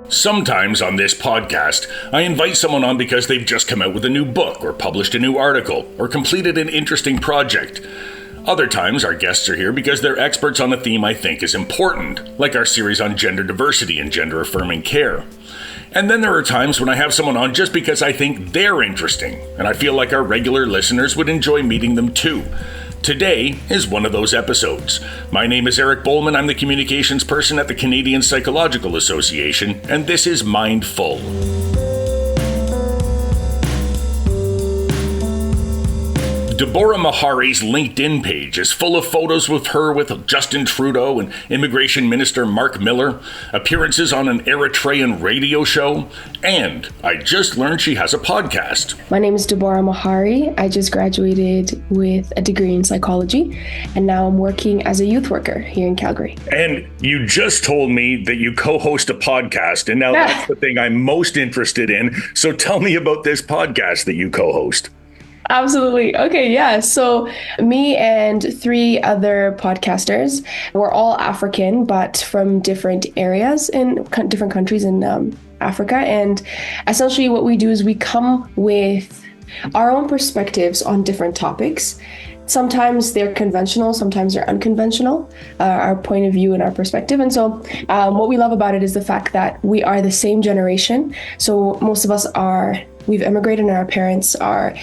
Sometimes on this podcast, I invite someone on because they've just come out with a new book or published a new article or completed an interesting project. Other times, our guests are here because they're experts on a theme I think is important, like our series on gender diversity and gender-affirming care. And then there are times when I have someone on just because I think they're interesting, and I feel like our regular listeners would enjoy meeting them too. Today is one of those episodes. My name is Eric Bowman. I'm the communications person at the Canadian Psychological Association, and this is Mindful. Dibora Mehari's LinkedIn page is full of photos with her with Justin Trudeau and Immigration Minister Mark Miller, appearances on an Eritrean radio show, and I just learned she has a podcast. My name is Dibora Mehari. I just graduated with a degree in psychology, and now I'm working as a youth worker here in Calgary. And you just told me that you co-host a podcast, and now that's the thing I'm most interested in. So tell me about this podcast that you co-host. Absolutely. Okay, yeah. So me and three other podcasters, we're all African, but from different areas in different countries in Africa. And essentially what we do is we come with our own perspectives on different topics. Sometimes they're conventional, sometimes they're unconventional, our point of view and our perspective. And so what we love about it is the fact that we are the same generation. So most of us we've immigrated and our parents are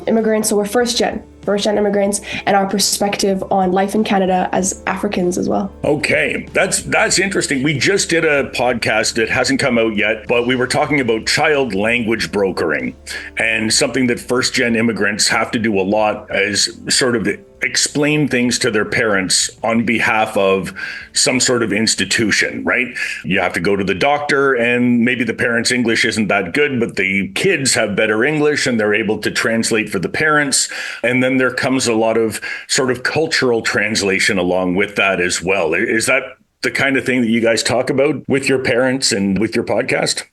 immigrants. So we're first gen immigrants, and our perspective on life in Canada as Africans as well. Okay, that's interesting. We just did a podcast that hasn't come out yet, but we were talking about child language brokering, and something that first gen immigrants have to do a lot is sort of explain things to their parents on behalf of some sort of institution, right? You have to go to the doctor, and maybe the parents' English isn't that good, but the kids have better English and they're able to translate for the parents. And then there comes a lot of sort of cultural translation along with that as well. Is that the kind of thing that you guys talk about with your parents and with your podcast?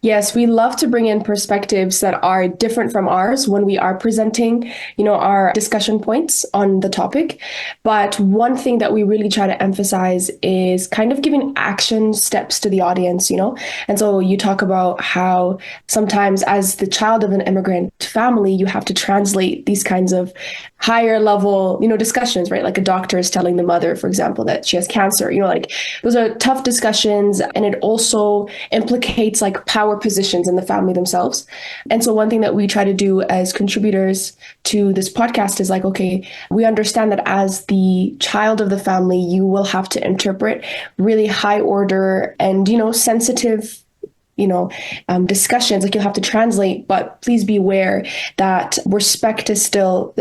Yes, we love to bring in perspectives that are different from ours when we are presenting, our discussion points on the topic. But one thing that we really try to emphasize is kind of giving action steps to the audience, And so you talk about how sometimes as the child of an immigrant family, you have to translate these kinds of higher level, discussions, right? Like a doctor is telling the mother, for example, that she has cancer, those are tough discussions. And it also implicates like power positions in the family themselves. And so one thing that we try to do as contributors to this podcast is like, okay, we understand that as the child of the family, you will have to interpret really high order and, sensitive discussions, like you'll have to translate, but please be aware that respect should still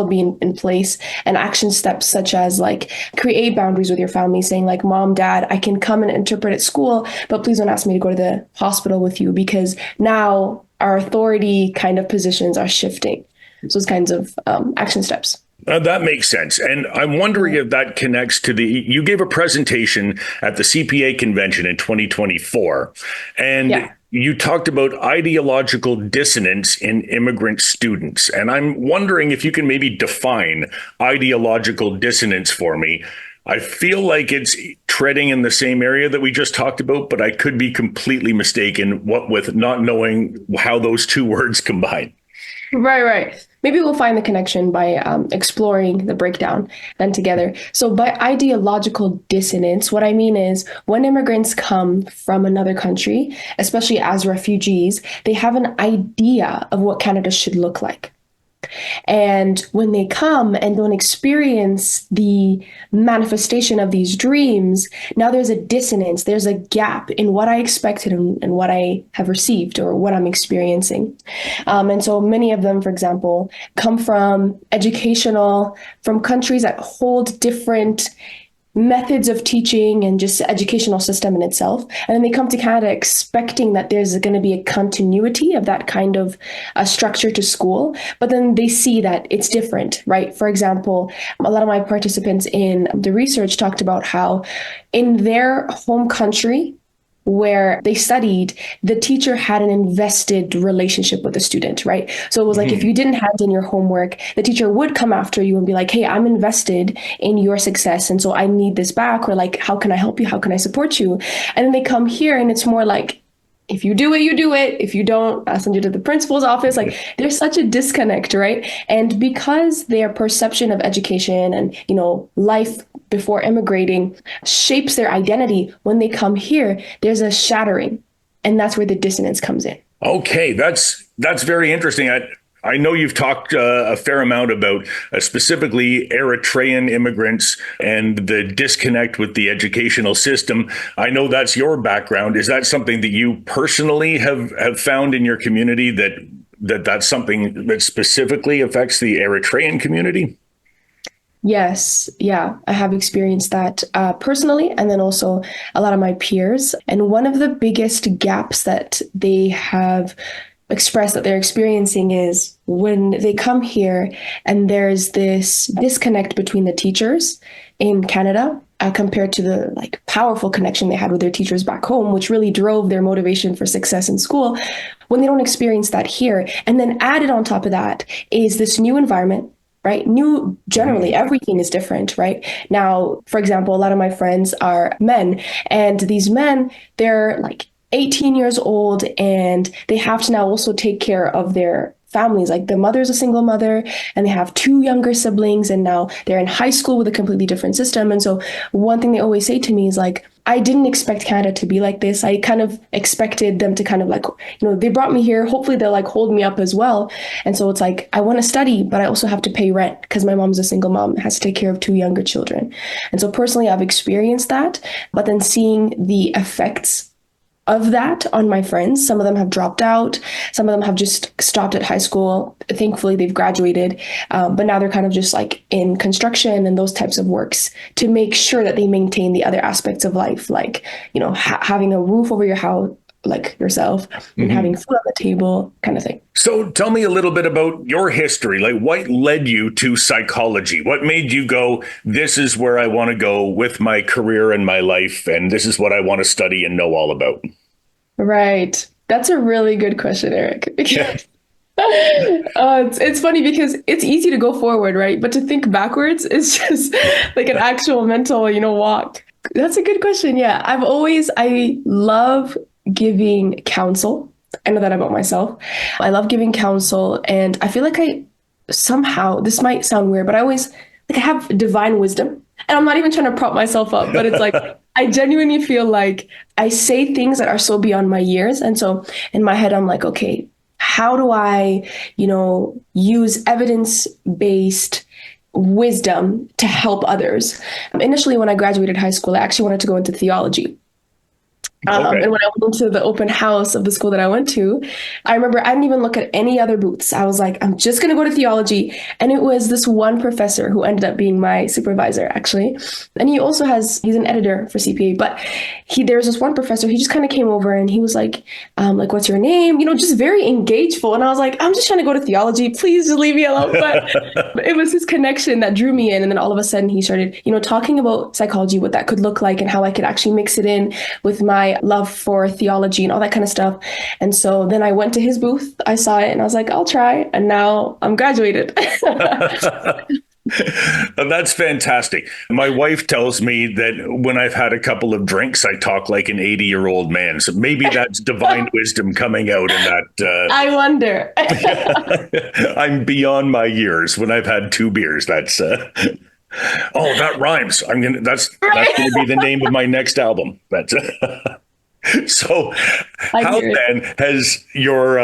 be in place, and action steps such as like create boundaries with your family, saying like, Mom, Dad, I can come and interpret at school, but please don't ask me to go to the hospital with you, because now our authority kind of positions are shifting. So those kinds of action steps. That makes sense. And I'm wondering if that connects to you gave a presentation at the CPA convention in 2024, and you talked about ideological dissonance in immigrant students. And I'm wondering if you can maybe define ideological dissonance for me. I feel like it's treading in the same area that we just talked about, but I could be completely mistaken with not knowing how those two words combine. Right. Maybe we'll find the connection by exploring the breakdown then together. So by ideological dissonance, what I mean is when immigrants come from another country, especially as refugees, they have an idea of what Canada should look like. And when they come and don't experience the manifestation of these dreams, now there's a dissonance, there's a gap in what I expected and what I have received or what I'm experiencing. And so many of them, for example, come from countries that hold different methods of teaching and just the educational system in itself. And then they come to Canada expecting that there's going to be a continuity of that kind of structure to school. But then they see that it's different, right? For example, a lot of my participants in the research talked about how in their home country, where they studied, the teacher had an invested relationship with the student, right? So it was like if you didn't hand in your homework, the teacher would come after you and be like, hey, I'm invested in your success. And so I need this back, or like, how can I help you? How can I support you? And then they come here and it's more like, if you do it, you do it. If you don't, I'll send you to the principal's office. Like there's such a disconnect, right? And because their perception of education and, life before immigrating shapes their identity, when they come here, there's a shattering. And that's where the dissonance comes in. Okay, that's very interesting. I know you've talked a fair amount about specifically Eritrean immigrants and the disconnect with the educational system. I know that's your background. Is that something that you personally have found in your community, that's something that specifically affects the Eritrean community? Yes. Yeah, I have experienced that personally, and then also a lot of my peers. And one of the biggest gaps that they have express that they're experiencing is when they come here and there's this disconnect between the teachers in Canada compared to the powerful connection they had with their teachers back home, which really drove their motivation for success in school. When they don't experience that here, and then added on top of that is this new environment, right? Generally, everything is different, right? Now, for example, a lot of my friends are men, and these men, they're 18 years old, and they have to now also take care of their families. Like the mother's a single mother, and they have two younger siblings, and now they're in high school with a completely different system. And so one thing they always say to me is I didn't expect Canada to be like this. I kind of expected them to kind of they brought me here. Hopefully they'll hold me up as well. And so it's I want to study, but I also have to pay rent because my mom's a single mom, has to take care of two younger children. And so personally, I've experienced that, but then seeing the effects of that on my friends. Some of them have dropped out. Some of them have just stopped at high school. Thankfully, they've graduated, but now they're kind of just in construction and those types of works to make sure that they maintain the other aspects of life, having a roof over your house, like yourself, and having food on the table, kind of thing. So tell me a little bit about your history. What led you to psychology? What made you go, this is where I want to go with my career and my life, and this is what I want to study and know all about? Right. That's a really good question, Eric. Because it's funny because it's easy to go forward, right? But to think backwards is just an actual mental, walk. That's a good question. Yeah. I love giving counsel. I know that about myself. I love giving counsel, and I feel somehow, this might sound weird, but I always I have divine wisdom. And I'm not even trying to prop myself up, but it's I genuinely feel I say things that are so beyond my years. And so in my head, I'm okay, how do I, use evidence-based wisdom to help others? Initially, when I graduated high school, I actually wanted to go into theology. And when I went into the open house of the school that I went to, I remember I didn't even look at any other booths. I was I'm just going to go to theology. And it was this one professor who ended up being my supervisor, actually. And he's an editor for CPA, but there's this one professor, he just kind of came over and he was what's your name? Just very engageful. And I was I'm just trying to go to theology. Please just leave me alone. But it was his connection that drew me in. And then all of a sudden he started, talking about psychology, what that could look like and how I could actually mix it in with my love for theology and all that kind of stuff. And so then I went to his booth, I saw it, and I was I'll try. And now I'm graduated. That's fantastic. My wife tells me that when I've had a couple of drinks, I talk like an 80-year-old man. So maybe that's divine wisdom coming out in that. I wonder. I'm beyond my years when I've had two beers. That's oh, that rhymes. That's going to be the name of my next album. That's so. How then has your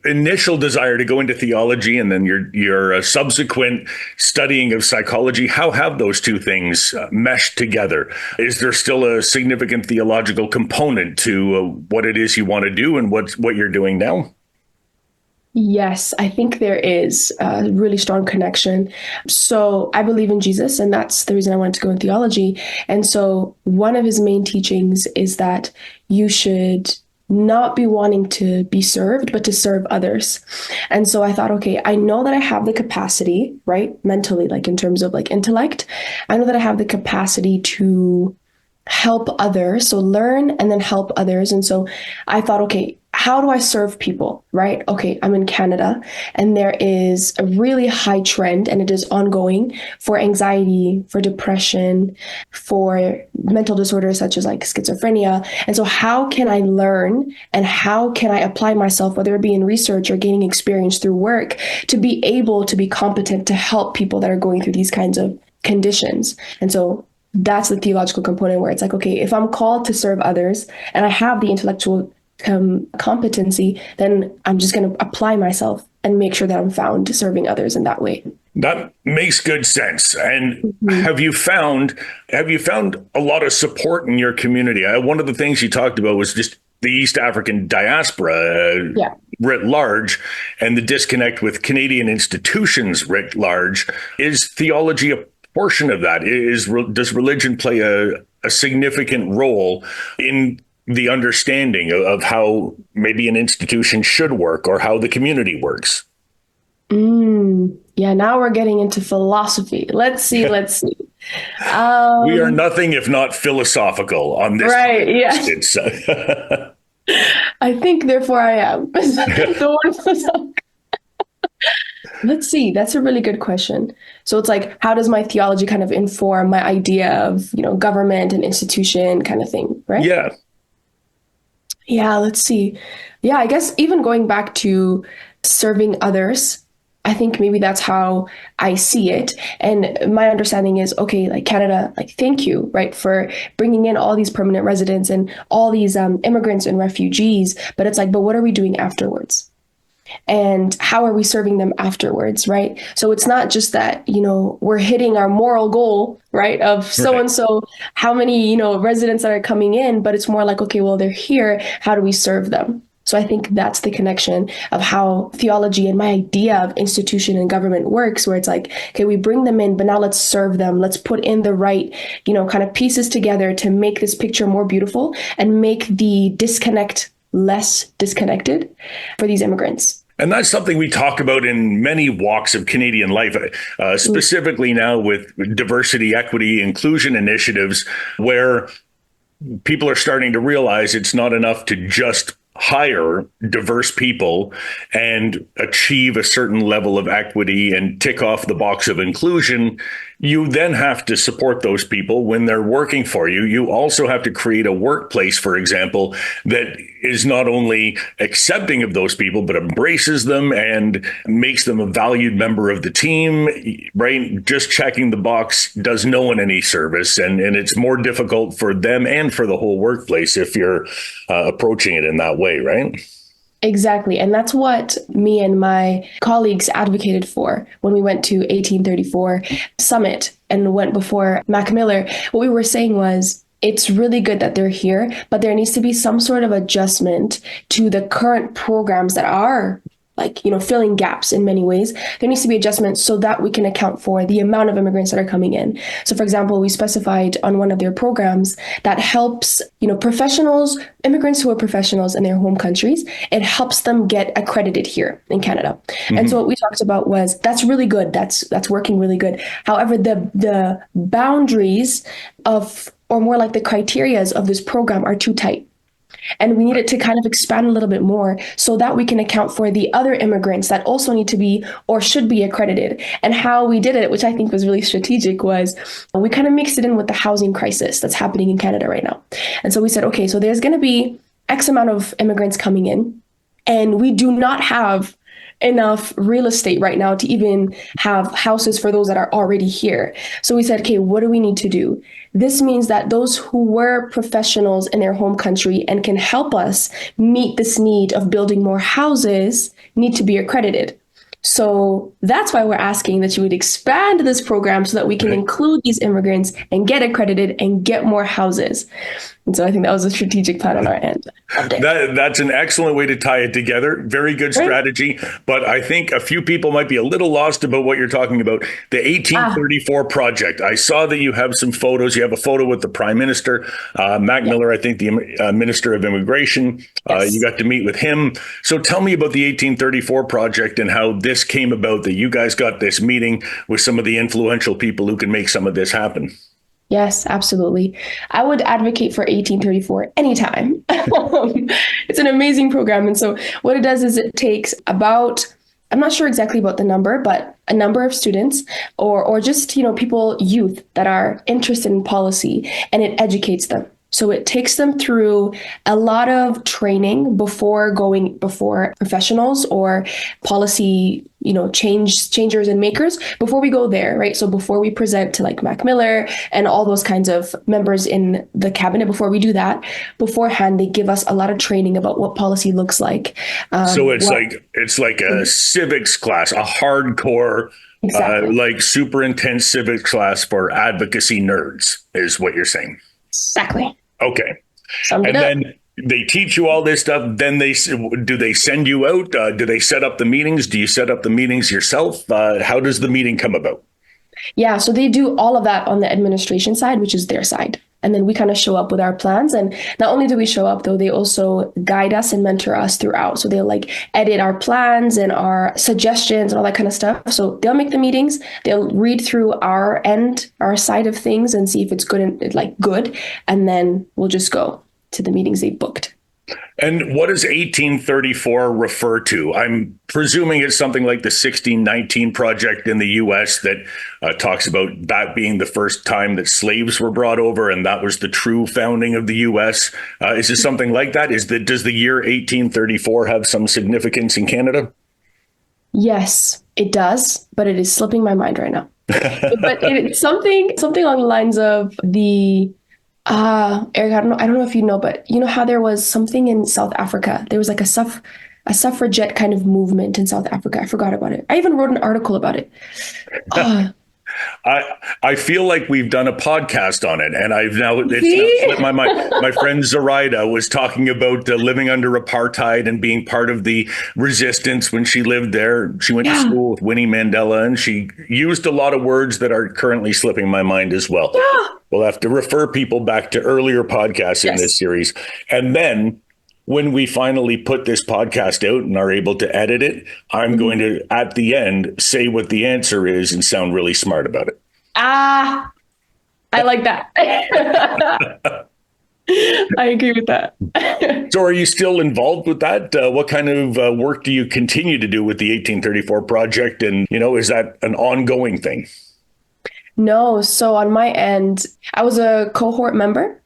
initial desire to go into theology and then your subsequent studying of psychology? How have those two things meshed together? Is there still a significant theological component to what it is you want to do and what you're doing now? Yes, I think there is a really strong connection. So I believe in Jesus, and that's the reason I wanted to go in theology. And so one of his main teachings is that you should not be wanting to be served, but to serve others. And so I thought, okay, I know that I have the capacity, right? Mentally, in terms of intellect, I know that I have the capacity to help others. So learn and then help others. And so I thought, okay, how do I serve people, right? Okay, I'm in Canada and there is a really high trend and it is ongoing for anxiety, for depression, for mental disorders such as like schizophrenia. And so how can I learn and how can I apply myself, whether it be in research or gaining experience through work, to be able to be competent to help people that are going through these kinds of conditions? And so that's the theological component where it's like, okay, if I'm called to serve others and I have the intellectual competency, then I'm just going to apply myself and make sure that I'm found serving others in that way. That makes good sense. And have you found a lot of support in your community? One of the things you talked about was just the East African diaspora writ large and the disconnect with Canadian institutions writ large. Is theology a portion of that? Does religion play a significant role in the understanding of how maybe an institution should work or how the community works? Yeah, now we're getting into philosophy. Let's see. We are nothing if not philosophical on this. Right, yeah. I think, therefore, I am. The word philosophical. Let's see. That's a really good question. So it's like, how does my theology kind of inform my idea of, government and institution kind of thing, right? Yeah. Yeah, let's see. Yeah, I guess even going back to serving others, I think maybe that's how I see it. And my understanding is, okay, like Canada, like, thank you, right, for bringing in all these permanent residents and all these immigrants and refugees. But it's like, but what are we doing afterwards? And how are we serving them afterwards, right? So it's not just that, we're hitting our moral goal, right, of so-and-so, how many, residents that are coming in, but it's more like, okay, well, they're here. How do we serve them? So I think that's the connection of how theology and my idea of institution and government works, where it's like, okay, we bring them in, but now let's serve them. Let's put in the right, kind of pieces together to make this picture more beautiful and make the disconnect less disconnected for these immigrants. And that's something we talk about in many walks of Canadian life, specifically now with diversity, equity, inclusion initiatives, where people are starting to realize it's not enough to just hire diverse people and achieve a certain level of equity and tick off the box of inclusion. You then have to support those people when they're working for you. You also have to create a workplace, for example, that is not only accepting of those people, but embraces them and makes them a valued member of the team, right? Just checking the box does no one any service. And it's more difficult for them and for the whole workplace if you're approaching it in that way, right? Exactly. And that's what me and my colleagues advocated for when we went to 1834 Summit and went before Mac Miller. What we were saying was, it's really good that they're here, but there needs to be some sort of adjustment to the current programs that are filling gaps in many ways. There needs to be adjustments so that we can account for the amount of immigrants that are coming in. So, for example, we specified on one of their programs that helps, professionals, immigrants who are professionals in their home countries, it helps them get accredited here in Canada. Mm-hmm. And so what we talked about was, that's really good. That's working really good. However, the boundaries of, or more like the criterias of this program are too tight. And we needed to kind of expand a little bit more so that we can account for the other immigrants that also need to be or should be accredited. And how we did it, which I think was really strategic, was we kind of mixed it in with the housing crisis that's happening in Canada right now. And so we said, okay, so there's going to be X amount of immigrants coming in, and we do not have enough real estate right now to even have houses for those that are already here. So we said, okay, what do we need to do? This means that those who were professionals in their home country and can help us meet this need of building more houses need to be accredited. So that's why we're asking that you would expand this program so that we can include these immigrants and get accredited and get more houses. And so I think that was a strategic plan on our end. That's an excellent way to tie it together. Very good strategy. But I think a few people might be a little lost about what you're talking about. The 1834 project. I saw that you have some photos. You have a photo with the Prime Minister, Mac Miller, I think the Minister of Immigration. Yes. You got to meet with him. So tell me about the 1834 project and how this came about, that you guys got this meeting with some of the influential people who can make some of this happen. Yes, absolutely. I would advocate for 1834 anytime. It's an amazing program. And so what it does is it takes about, I'm not sure exactly about the number, but a number of students or just, people, youth that are interested in policy, and it educates them. So it takes them through a lot of training before going before professionals or policy, changers and makers before we go there, right? So before we present to like Mac Miller and all those kinds of members in the cabinet, before we do that, beforehand, they give us a lot of training about what policy looks like. So it's like a civics class, a hardcore, Exactly. like super intense civics class for advocacy nerds, is what you're saying. Exactly. Okay. Summed it And up. then they teach you all this stuff. Then do they send you out? Do they set up the meetings? Do you set up the meetings yourself? How does the meeting come about? Yeah, so they do all of that on the administration side, which is their side. And then we kind of show up with our plans. And not only do we show up, though, they also guide us and mentor us throughout. So they'll like edit our plans and our suggestions and all that kind of stuff. So they'll make the meetings, they'll read through our side of things and see if it's good and like good. And then we'll just go to the meetings they booked. And what does 1834 refer to? I'm presuming it's something like the 1619 Project in the U.S. that talks about that being the first time that slaves were brought over, and that was the true founding of the U.S. Is this something like that? Does the year 1834 have some significance in Canada? Yes, it does, but it is slipping my mind right now. But it's something along the lines of the Eric, I don't know if you know, but you know how there was something in South Africa. There was like a suffragette kind of movement in South Africa. I forgot about it. I even wrote an article about it. Uh, I feel like we've done a podcast on it, and it's now See? slipped my mind. My friend Zoraida was talking about living under apartheid and being part of the resistance when she lived there. She went to Yeah. school with Winnie Mandela, and she used a lot of words that are currently slipping my mind as well. Yeah. We'll have to refer people back to earlier podcasts in Yes. this series. And then when we finally put this podcast out and are able to edit it, I'm going to, at the end, say what the answer is and sound really smart about it. Ah, I like that. I agree with that. So are you still involved with that? What kind of work do you continue to do with the 1834 project? And, is that an ongoing thing? No, so on my end, I was a cohort member.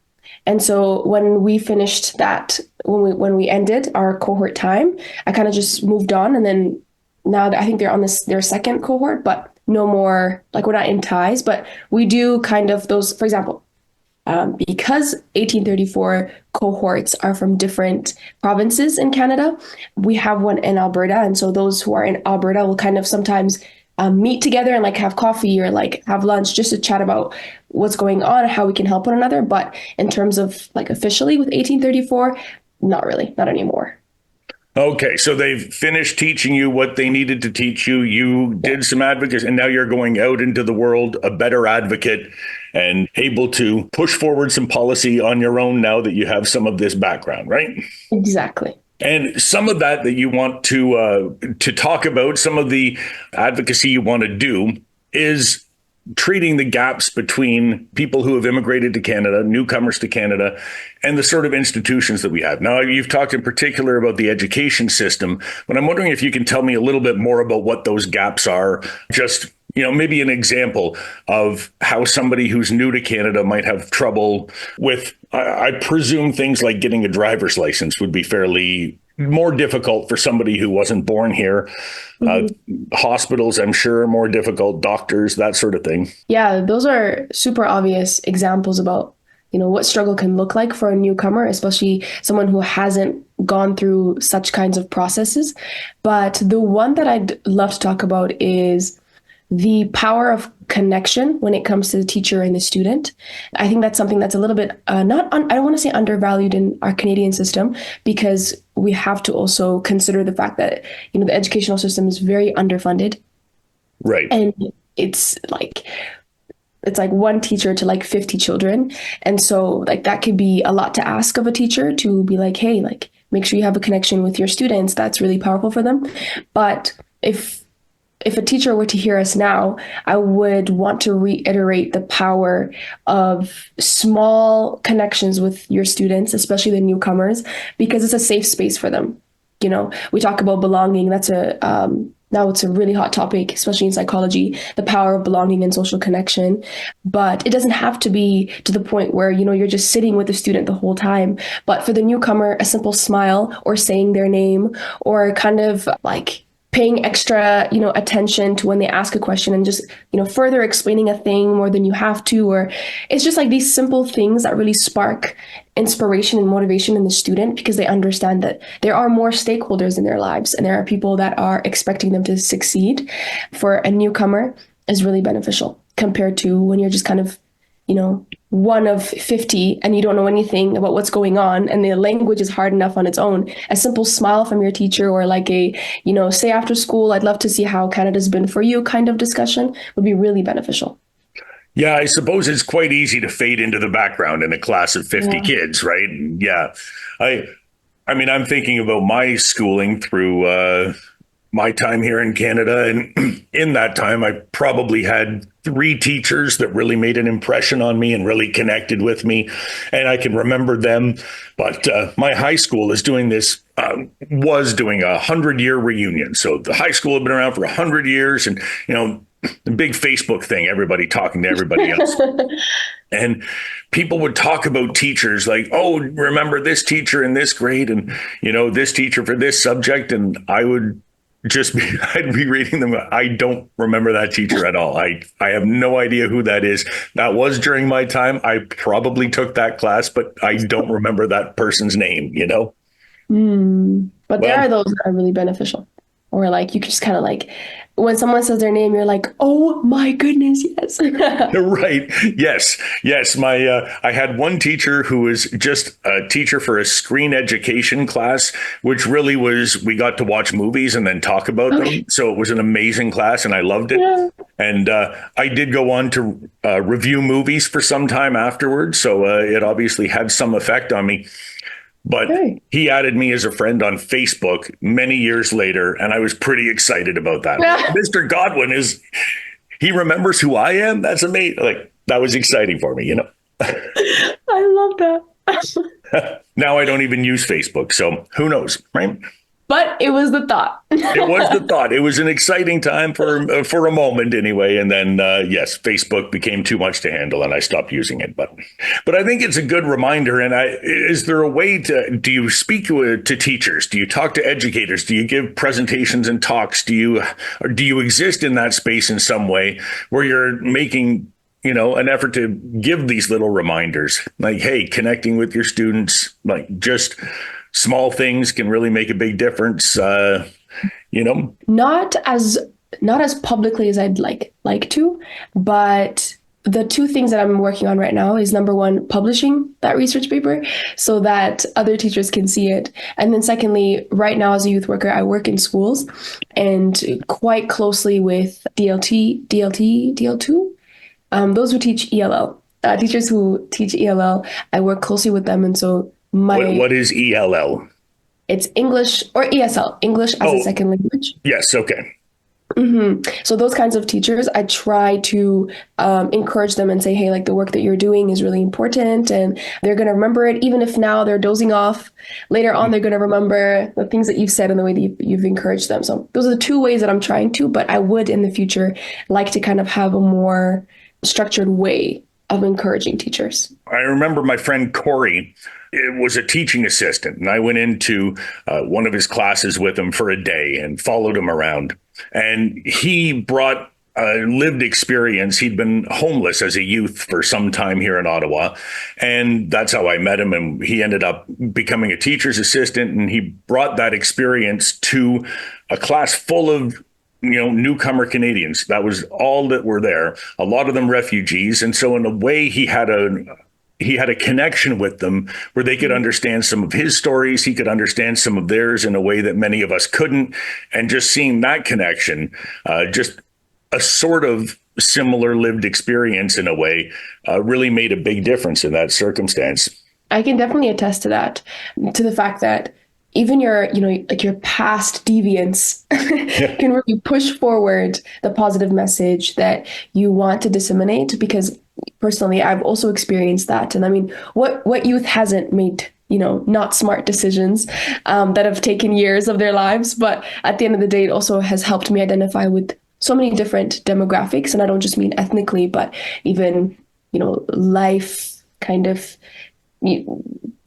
And so when we finished that, when we ended our cohort time, I kind of just moved on. And then now that I think they're on their second cohort, but no more, like we're not in ties, but we do kind of those, for example, because 1834 cohorts are from different provinces in Canada, we have one in Alberta. And so those who are in Alberta will kind of sometimes meet together and like have coffee or like have lunch just to chat about what's going on, how we can help one another. But in terms of like officially with 1834, not really, not anymore. Okay, so they've finished teaching you what they needed to teach you. You did some advocacy, and now you're going out into the world, a better advocate and able to push forward some policy on your own now that you have some of this background, right? Exactly. And some of that you want to talk about, some of the advocacy you want to do is treating the gaps between people who have immigrated to Canada, newcomers to Canada, and the sort of institutions that we have. Now, you've talked in particular about the education system, but I'm wondering if you can tell me a little bit more about what those gaps are, just maybe an example of how somebody who's new to Canada might have trouble with, I presume things like getting a driver's license would be fairly more difficult for somebody who wasn't born here. Hospitals, I'm sure, are more difficult, doctors, that sort of thing. Yeah, those are super obvious examples about, what struggle can look like for a newcomer, especially someone who hasn't gone through such kinds of processes. But the one that I'd love to talk about is the power of connection when it comes to the teacher and the student. I think that's something that's a little bit I don't want to say undervalued in our Canadian system, because we have to also consider the fact that, the educational system is very underfunded. Right. And it's like one teacher to like 50 children. And so like that could be a lot to ask of a teacher to be like, hey, like make sure you have a connection with your students. That's really powerful for them. But if if a teacher were to hear us now, I would want to reiterate the power of small connections with your students, especially the newcomers, because it's a safe space for them. We talk about belonging. Now it's a really hot topic, especially in psychology, the power of belonging and social connection. But it doesn't have to be to the point where, you're just sitting with the student the whole time. But for the newcomer, a simple smile or saying their name or kind of like paying extra, attention to when they ask a question and just, further explaining a thing more than you have to, or it's just like these simple things that really spark inspiration and motivation in the student because they understand that there are more stakeholders in their lives and there are people that are expecting them to succeed. For a newcomer is really beneficial compared to when you're just kind of, one of 50 and you don't know anything about what's going on and the language is hard enough on its own. A simple smile from your teacher or like say after school, I'd love to see how Canada's been for you kind of discussion would be really beneficial. Yeah, I suppose it's quite easy to fade into the background in a class of 50 kids, right? Yeah. I mean, I'm thinking about my schooling through my time here in Canada. And in that time, I probably had 3 teachers that really made an impression on me and really connected with me. And I can remember them. But my high school is doing this, was doing a 100-year reunion. So the high school had been around for 100 years and, the big Facebook thing, everybody talking to everybody else. And people would talk about teachers like, oh, remember this teacher in this grade and, this teacher for this subject. And I'd be reading them. I don't remember that teacher at all. I have no idea who that is. That was during my time. I probably took that class, but I don't remember that person's name, But there are those that are really beneficial. Or like you can just kind of like when someone says their name, you're like, oh my goodness, yes. Right. Yes. I had one teacher who was just a teacher for a screen education class, which really was, we got to watch movies and then talk about them. So it was an amazing class and I loved it. Yeah. And I did go on to review movies for some time afterwards. So it obviously had some effect on me. But he added me as a friend on Facebook many years later, and I was pretty excited about that. Mr. Godwin he remembers who I am. That's amazing. Like, that was exciting for me, I love that. Now I don't even use Facebook, so who knows, right? But it was the thought. It was the thought. It was an exciting time for a moment anyway. And then, yes, Facebook became too much to handle and I stopped using it. But I think it's a good reminder. And is there a way do you speak to teachers? Do you talk to educators? Do you give presentations and talks? Do you exist in that space in some way where you're making an effort to give these little reminders like, hey, connecting with your students, like just small things can really make a big difference, Not as publicly as I'd like to, but the 2 things that I'm working on right now is number 1, publishing that research paper so that other teachers can see it. And then secondly, right now as a youth worker, I work in schools and quite closely with DL2, those who teach ELL, teachers who teach ELL. I work closely with them. And so what is ELL? It's English or ESL, English as a second language. Yes. Okay. Mm-hmm. So those kinds of teachers, I try to encourage them and say, hey, like the work that you're doing is really important and they're going to remember it. Even if now they're dozing off, later on, they're going to remember the things that you've said and the way that you've encouraged them. So those are the 2 ways that I'm trying to, but I would in the future like to kind of have a more structured way of encouraging teachers. I remember my friend Corey was a teaching assistant, and I went into one of his classes with him for a day and followed him around. And he brought lived experience. He'd been homeless as a youth for some time here in Ottawa. And that's how I met him. And he ended up becoming a teacher's assistant. And he brought that experience to a class full of newcomer Canadians. That was all that were there. A lot of them refugees. And so in a way, he had a connection with them where they could understand some of his stories. He could understand some of theirs in a way that many of us couldn't. And just seeing that connection, just a sort of similar lived experience in a way, really made a big difference in that circumstance. I can definitely attest to that, to the fact that even your, like your past deviance can really push forward the positive message that you want to disseminate. Because personally, I've also experienced that. And I mean, what youth hasn't made, not smart decisions that have taken years of their lives. But at the end of the day, it also has helped me identify with so many different demographics. And I don't just mean ethnically, but even, life kind of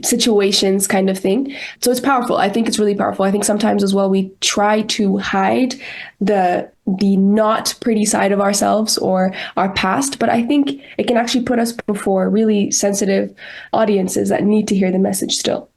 situations kind of thing. So it's powerful. I think it's really powerful. I think sometimes as well, we try to hide the not pretty side of ourselves or our past, but I think it can actually put us before really sensitive audiences that need to hear the message still.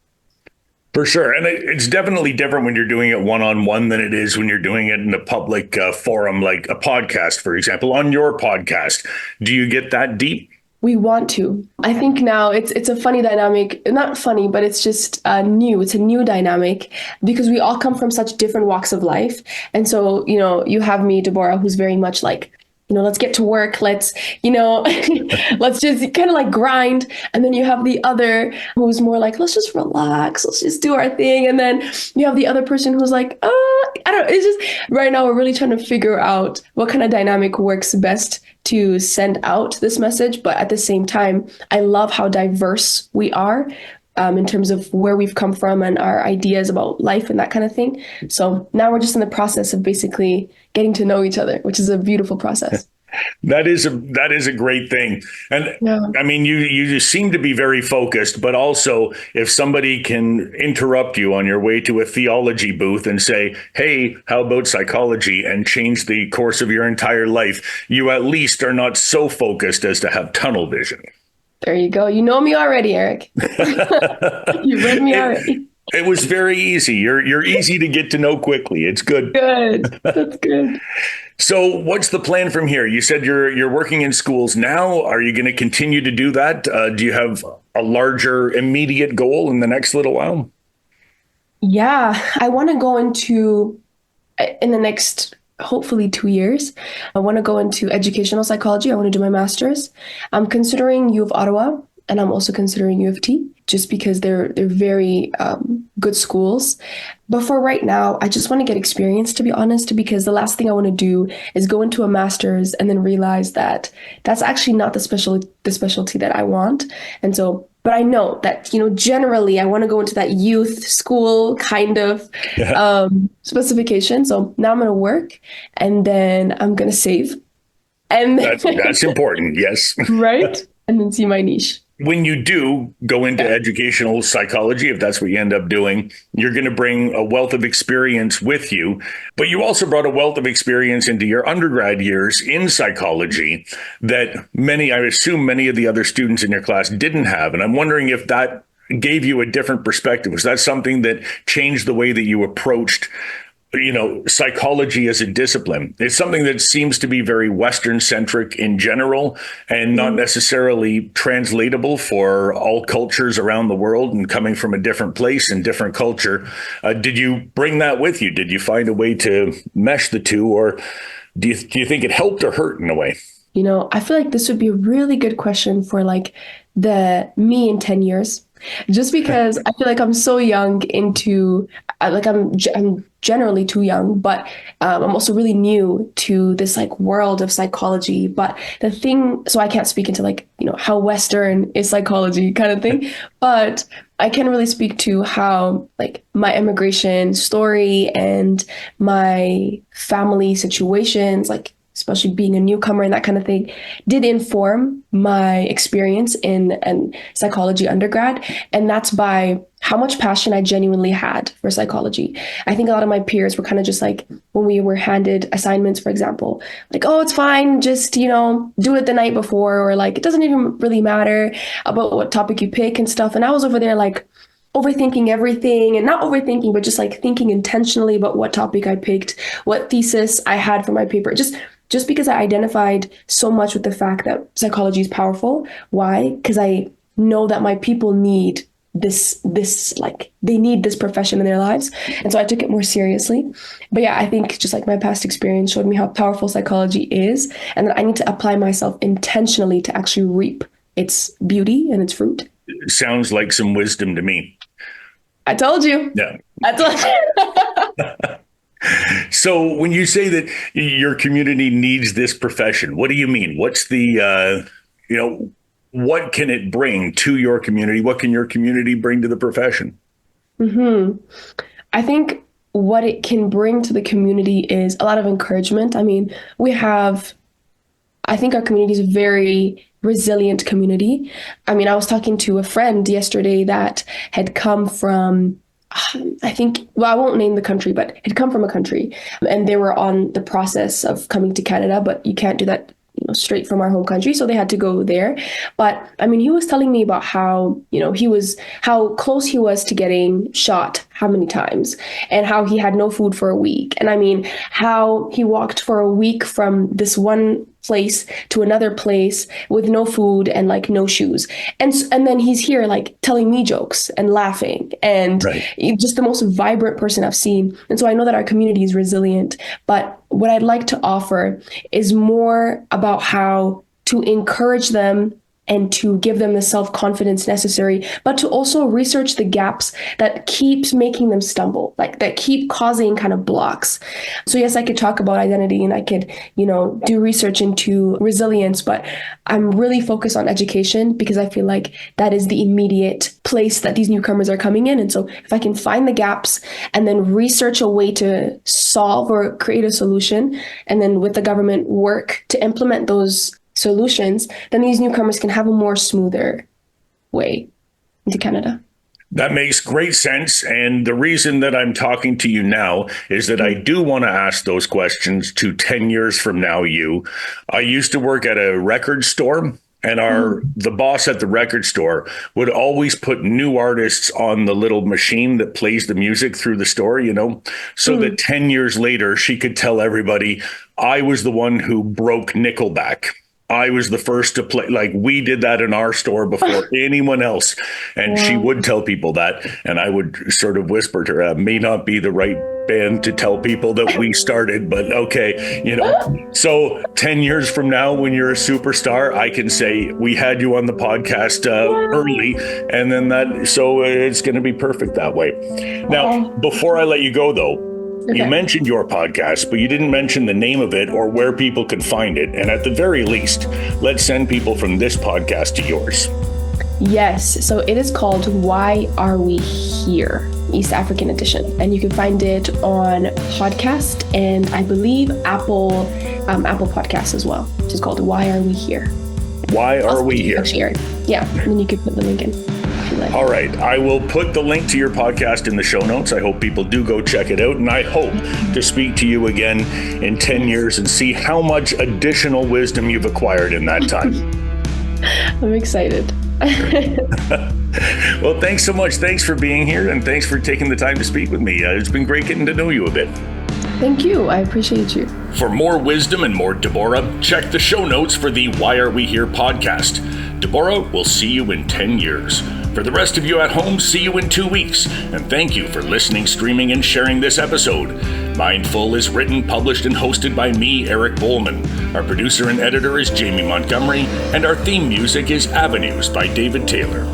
For sure. And it's definitely different when you're doing it one-on-one than it is when you're doing it in a public forum, like a podcast, for example. On your podcast, do you get that deep? We want to. I think now it's a funny dynamic, not funny, but it's just new. It's a new dynamic because we all come from such different walks of life. And so, you have me, Dibora, who's very much like, let's get to work. Let's, let's just kind of like grind. And then you have the other who's more like, let's just relax. Let's just do our thing. And then you have the other person who's like, I don't know. It's just right now we're really trying to figure out what kind of dynamic works best to send out this message. But at the same time, I love how diverse we are in terms of where we've come from and our ideas about life and that kind of thing. So now we're just in the process of basically getting to know each other, which is a beautiful process. That is a great thing. And yeah. I mean, you seem to be very focused, but also if somebody can interrupt you on your way to a theology booth and say, hey, how about psychology, and change the course of your entire life, you at least are not so focused as to have tunnel vision. There you go. You know me already, Eric. You read me already. It was very easy. You're easy to get to know quickly. It's good. Good. That's good. So what's the plan from here? You said you're working in schools now. Are you going to continue to do that? Do you have a larger immediate goal in the next little while? Yeah, I want to go in the next, hopefully 2 years. I want to go into educational psychology. I want to do my master's. I'm considering U of Ottawa, and I'm also considering U of T, just because they're very good schools. But for right now, I just want to get experience, to be honest, because the last thing I want to do is go into a master's and then realize that that's actually not the specialty that I want. And so, but I know that, generally I want to go into that youth school kind of specification. So now I'm going to work and then I'm going to save. And that's important. Yes. Right. And then see my niche. When you do go into educational psychology, if that's what you end up doing, you're going to bring a wealth of experience with you. But you also brought a wealth of experience into your undergrad years in psychology that I assume many of the other students in your class didn't have. And I'm wondering if that gave you a different perspective. Was that something that changed the way that you approached psychology as a discipline? It's something that seems to be very Western centric in general and not necessarily translatable for all cultures around the world, and coming from a different place and different culture. Did you bring that with you? Did you find a way to mesh the two, or do you think it helped or hurt in a way? I feel like this would be a really good question for like the me in 10 years. Just because I feel like I'm so young into, like I'm generally too young, but I'm also really new to this like world of psychology. But so I can't speak into like, how Western is psychology kind of thing, but I can really speak to how like my immigration story and my family situations, like especially being a newcomer and that kind of thing, did inform my experience in psychology undergrad. And that's by how much passion I genuinely had for psychology. I think a lot of my peers were kind of just like, when we were handed assignments, for example, like, oh, it's fine, just, do it the night before, or like, it doesn't even really matter about what topic you pick and stuff. And I was over there like, overthinking everything, and not overthinking, but just like thinking intentionally about what topic I picked, what thesis I had for my paper, just because I identified so much with the fact that psychology is powerful. Why? Because I know that my people need this, like they need this profession in their lives. And so I took it more seriously. But yeah, I think just like my past experience showed me how powerful psychology is, and that I need to apply myself intentionally to actually reap its beauty and its fruit. Sounds like some wisdom to me. I told you. Yeah. I told you. So when you say that your community needs this profession, what do you mean? What's the, what can it bring to your community? What can your community bring to the profession? I think what it can bring to the community is a lot of encouragement. I mean, I think our community is a very resilient community. I mean, I was talking to a friend yesterday that had come from, I won't name the country, but had come from a country, and they were on the process of coming to Canada, but you can't do that, straight from our home country. So they had to go there. But I mean, he was telling me about how, how close he was to getting shot, how many times, and how he had no food for a week. And I mean, how he walked for a week from this one place to another place with no food and like no shoes. And then he's here like telling me jokes and laughing and just the most vibrant person I've seen. And so I know that our community is resilient, but what I'd like to offer is more about how to encourage them and to give them the self-confidence necessary, but to also research the gaps that keeps making them stumble, like that keep causing kind of blocks. So yes, I could talk about identity and I could, do research into resilience, but I'm really focused on education because I feel like that is the immediate place that these newcomers are coming in. And so if I can find the gaps and then research a way to solve or create a solution, and then with the government work to implement those solutions, then these newcomers can have a more smoother way into Canada. That makes great sense. And the reason that I'm talking to you now is that I do want to ask those questions to 10 years from now. I used to work at a record store, and the boss at the record store would always put new artists on the little machine that plays the music through the store, so that 10 years later, she could tell everybody, I was the one who broke Nickelback. I was the first to play, like we did that in our store before anyone else. And she would tell people that. And I would sort of whisper to her, may not be the right band to tell people that we started, but okay, So 10 years from now, when you're a superstar, I can say we had you on the podcast early, and then so it's going to be perfect that way. Now, before I let you go, though, you mentioned your podcast, but you didn't mention the name of it or where people can find it. And at the very least, let's send people from this podcast to yours. Yes. So it is called Why Are We Here? East African edition. And you can find it on podcast and I believe Apple Podcasts as well, which is called Why Are We Here? Why Are We Here? Yeah. And then you could put the link in. All right. I will put the link to your podcast in the show notes. I hope people do go check it out. And I hope to speak to you again in 10 years and see how much additional wisdom you've acquired in that time. I'm excited. Well, thanks so much. Thanks for being here. And thanks for taking the time to speak with me. It's been great getting to know you a bit. Thank you. I appreciate you. For more wisdom and more Dibora, check the show notes for the Why Are We Here podcast. Dibora will see you in 10 years. For the rest of you at home, see you in 2 weeks. And thank you for listening, streaming, and sharing this episode. Mindful is written, published, and hosted by me, Eric Bowman. Our producer and editor is Jamie Montgomery, and our theme music is Avenues by David Taylor.